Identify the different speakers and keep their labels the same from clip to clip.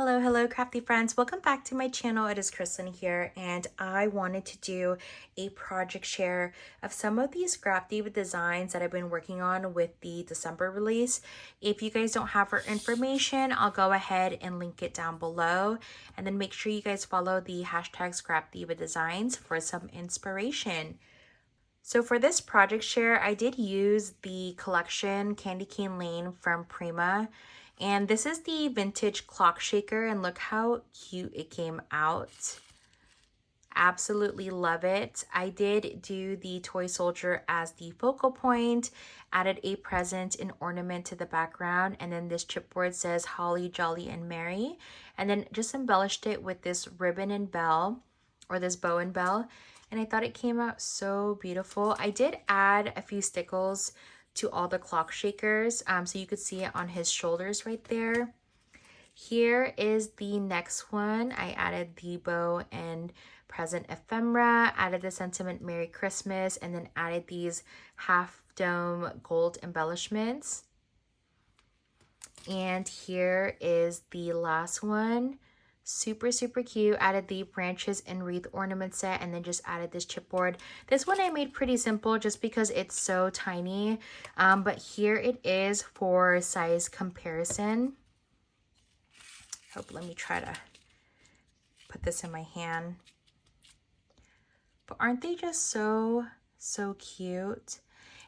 Speaker 1: Hello, crafty friends. Welcome back to my channel. It is Kristen here, and I wanted to do a project share of some of these scrap diva designs that I've been working on with the December release. If you guys don't have her information, I'll go ahead and link it down below, and then make sure you guys follow the hashtag scrap diva designs for some inspiration. So for this project share, I did use the collection Candy Cane Lane from Prima. And this is the vintage clock shaker, and look how cute it came out. Absolutely love it. I did do the toy soldier as the focal point, added a present and ornament to the background, and then this chipboard says Holly, Jolly, and Merry, and then just embellished it with this ribbon and bell, or this bow and bell, and I thought it came out so beautiful. I did add a few stickles to all the clock shakers, so you could see it on his shoulders right there. Here is the next one. I added the bow and present ephemera, added the sentiment Merry Christmas, and then added these half dome gold embellishments. And here is the last one. Super cute. Added the branches and wreath ornament set, and then just added this chipboard. This one I made pretty simple just because it's so tiny, but here it is for size comparison. Let me try to put this in my hand. But aren't they just so cute?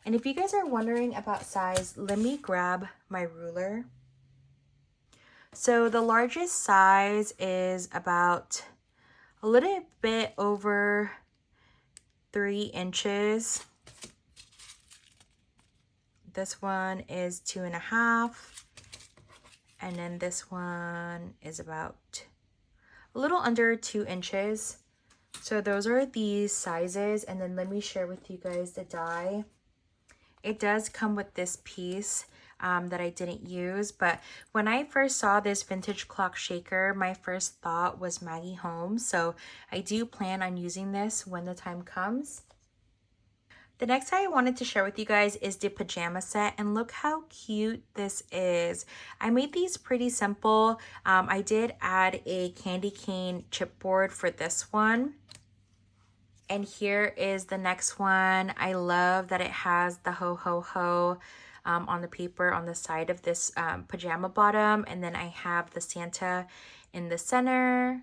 Speaker 1: And if you guys are wondering about size, let me grab my ruler. So the largest size is about a little bit over 3 inches. This one is 2.5. And then this one is about a little under 2 inches. So those are the sizes. And then let me share with you guys the die. It does come with this piece that I didn't use, but when I first saw this vintage clock shaker, my first thought was Maggie Holmes. So I do plan on using this when the time comes. The next I wanted to share with you guys is the pajama set, and look how cute this is. I made these pretty simple. I did add a candy cane chipboard for this one. And here is the next one. I love that it has the ho ho ho on the paper on the side of this pajama bottom, and then I have the Santa in the center.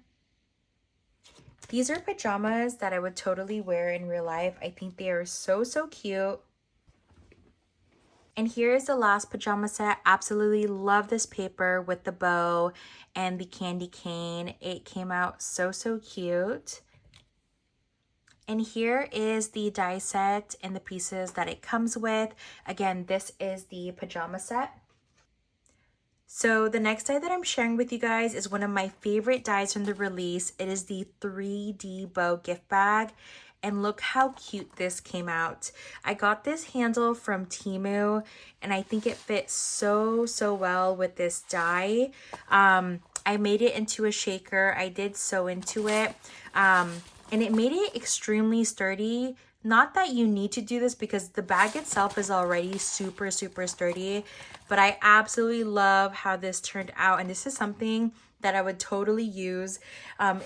Speaker 1: These are pajamas that I would totally wear in real life. I think they are so cute. And here is the last pajama set. Absolutely love this paper with the bow and the candy cane. It came out so cute. And here is the die set and the pieces that it comes with. Again, this is the pajama set. So the next die that I'm sharing with you guys is one of my favorite dies from the release. It is the 3D bow gift bag. And look how cute this came out. I got this handle from Temu, and I think it fits so well with this die. I made it into a shaker. I did sew into it. And it made it extremely sturdy. Not that you need to do this because the bag itself is already super sturdy, but I absolutely love how this turned out, and this is something that I would totally use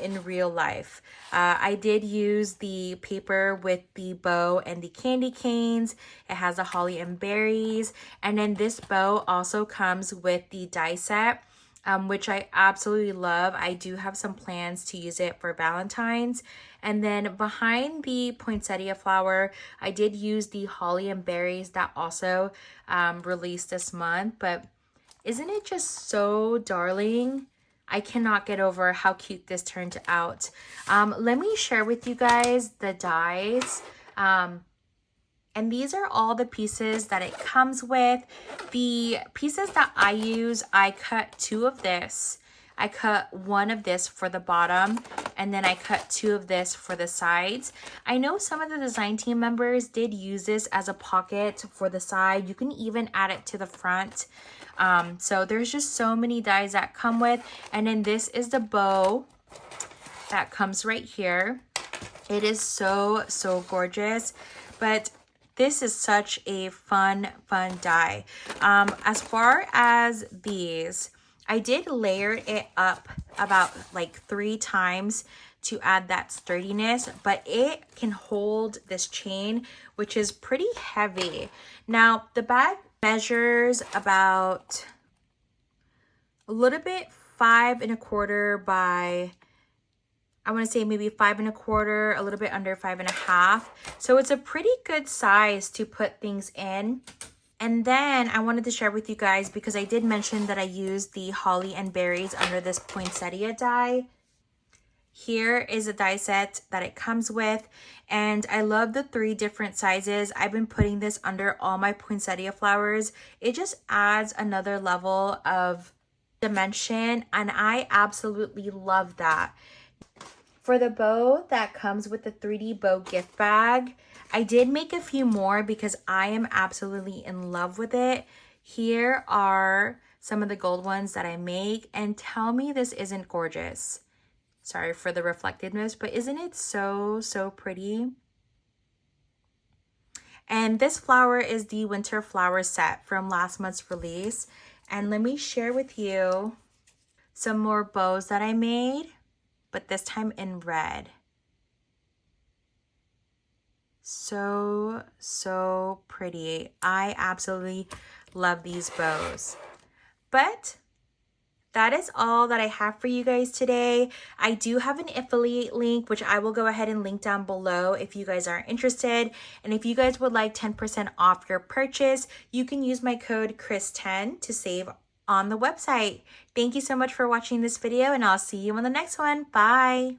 Speaker 1: in real life. I did use the paper with the bow and the candy canes. It has a holly and berries, and then this bow also comes with the die set, which I absolutely love. I do have some plans to use it for Valentine's. And then behind the poinsettia flower, I did use the holly and berries that also released this month. But isn't it just so darling? I cannot get over how cute this turned out. Let me share with you guys the dies. And these are all the pieces that it comes with. The pieces that I use, I cut 2 of this. I cut 1 of this for the bottom, and then I cut 2 of this for the sides. I know some of the design team members did use this as a pocket for the side. You can even add it to the front. So there's just so many dies that come with. And then this is the bow that comes right here. It is so gorgeous. But this is such a fun die. As far as these, I did layer it up about like 3 times to add that sturdiness, but it can hold this chain, which is pretty heavy. Now, the bag measures about a little bit 5 1/4 by, I want to say maybe 5 1/4, a little bit under 5 1/2. So it's a pretty good size to put things in. And then I wanted to share with you guys, because I did mention that I used the holly and berries under this poinsettia die. Here is a die set that it comes with, and I love the 3 different sizes. I've been putting this under all my poinsettia flowers. It just adds another level of dimension, and I absolutely love that. For the bow that comes with the 3D bow gift bag, I did make a few more because I am absolutely in love with it. Here are some of the gold ones that I make, and tell me this isn't gorgeous. Sorry for the reflectiveness, but isn't it so pretty? And this flower is the Winter Flower Set from last month's release. And let me share with you some more bows that I made, but this time in red. So pretty. I absolutely love these bows. But that is all that I have for you guys today. I do have an affiliate link, which I will go ahead and link down below if you guys are interested. And if you guys would like 10% off your purchase, you can use my code Chris10 to save on the website. Thank you so much for watching this video, and I'll see you on the next one. Bye.